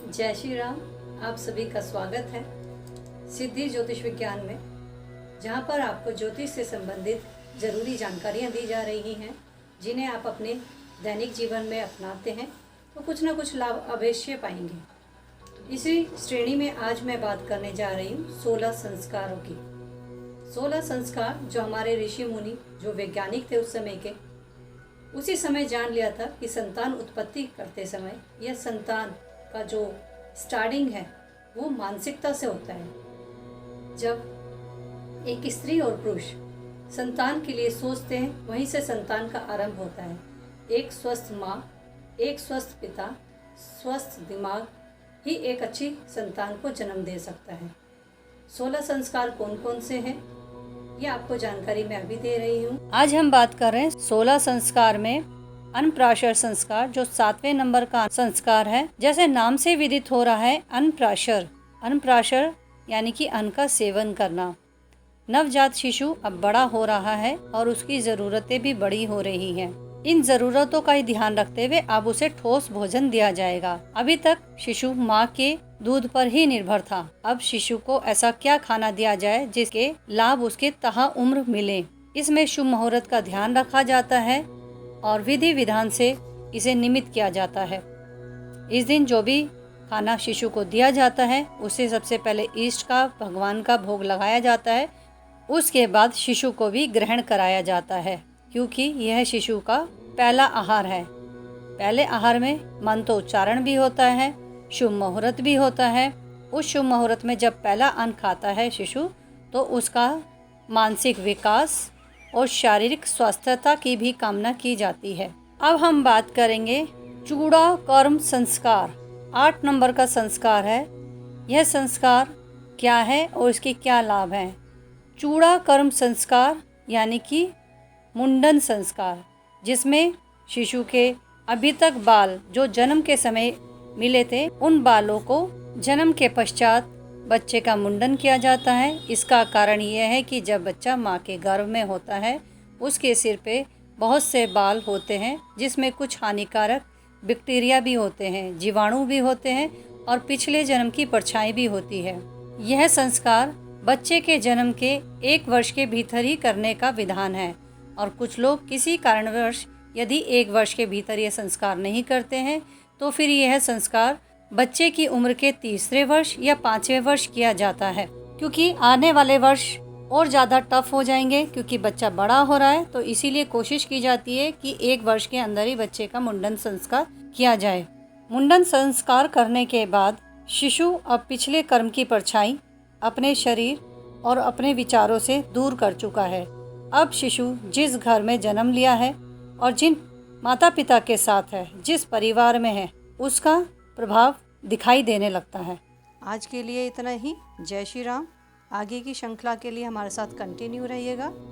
जय श्री राम। आप सभी का स्वागत है सिद्धि ज्योतिष विज्ञान में, जहाँ पर आपको ज्योतिष से संबंधित ज़रूरी जानकारियाँ दी जा रही हैं, जिन्हें आप अपने दैनिक जीवन में अपनाते हैं तो कुछ ना कुछ लाभ अवश्य पाएंगे। इसी श्रेणी में आज मैं बात करने जा रही हूँ 16 संस्कारों की। 16 संस्कार जो हमारे ऋषि मुनि जो वैज्ञानिक थे उस समय के, उसी समय जान लिया था कि संतान उत्पत्ति करते समय यह संतान का जो स्टार्टिंग है वो मानसिकता से होता है। जब एक स्त्री और पुरुष संतान के लिए सोचते हैं, वहीं से संतान का आरंभ होता है। एक स्वस्थ माँ, एक स्वस्थ पिता, स्वस्थ दिमाग ही एक अच्छी संतान को जन्म दे सकता है। 16 संस्कार कौन कौन से हैं, ये आपको जानकारी मैं अभी दे रही हूँ। आज हम बात कर रहे हैं 16 संस्कार में अन्नप्राशन संस्कार, जो 7वें नंबर का संस्कार है। जैसे नाम से विदित हो रहा है, अन्नप्राशन यानी कि अन्न का सेवन करना। नवजात शिशु अब बड़ा हो रहा है और उसकी जरूरतें भी बड़ी हो रही हैं। इन जरूरतों का ही ध्यान रखते हुए अब उसे ठोस भोजन दिया जाएगा। अभी तक शिशु माँ के दूध पर ही निर्भर था। अब शिशु को ऐसा क्या खाना दिया जाए जिसके लाभ उसके तहा उम्र मिले। इसमें शुभ मुहूर्त का ध्यान रखा जाता है और विधि विधान से इसे निमित्त किया जाता है। इस दिन जो भी खाना शिशु को दिया जाता है उसे सबसे पहले इष्ट का, भगवान का भोग लगाया जाता है। उसके बाद शिशु को भी ग्रहण कराया जाता है, क्योंकि यह शिशु का पहला आहार है। पहले आहार में मंत्रोच्चारण भी होता है, शुभ मुहूर्त भी होता है। उस शुभ मुहूर्त में जब पहला अन्न खाता है शिशु, तो उसका मानसिक विकास और शारीरिक स्वास्थ्यता की भी कामना की जाती है। अब हम बात करेंगे चूड़ा कर्म संस्कार। 8 नंबर का संस्कार है। यह संस्कार क्या है और इसके क्या लाभ हैं? चूड़ा कर्म संस्कार यानी कि मुंडन संस्कार, जिसमें शिशु के अभी तक बाल जो जन्म के समय मिले थे, उन बालों को जन्म के पश्चात बच्चे का मुंडन किया जाता है। इसका कारण यह है कि जब बच्चा माँ के गर्भ में होता है, उसके सिर पे बहुत से बाल होते हैं, जिसमें कुछ हानिकारक बैक्टीरिया भी होते हैं, जीवाणु भी होते हैं और पिछले जन्म की परछाई भी होती है। यह संस्कार बच्चे के जन्म के 1 वर्ष के भीतर ही करने का विधान है, और कुछ लोग किसी कारणवश यदि 1 वर्ष के भीतर यह संस्कार नहीं करते हैं तो फिर यह संस्कार बच्चे की उम्र के 3रे वर्ष या 5वें वर्ष किया जाता है, क्योंकि आने वाले वर्ष और ज़्यादा टफ हो जाएंगे, क्योंकि बच्चा बड़ा हो रहा है। तो इसीलिए कोशिश की जाती है कि 1 वर्ष के अंदर ही बच्चे का मुंडन संस्कार किया जाए। मुंडन संस्कार करने के बाद शिशु अब पिछले कर्म की परछाई अपने शरीर और अपने विचारों से दूर कर चुका है। अब शिशु जिस घर में जन्म लिया है और जिन माता पिता के साथ है, जिस परिवार में है, उसका प्रभाव दिखाई देने लगता है। आज के लिए इतना ही। जय श्री राम। आगे की श्रृंखला के लिए हमारे साथ कंटिन्यू रहिएगा।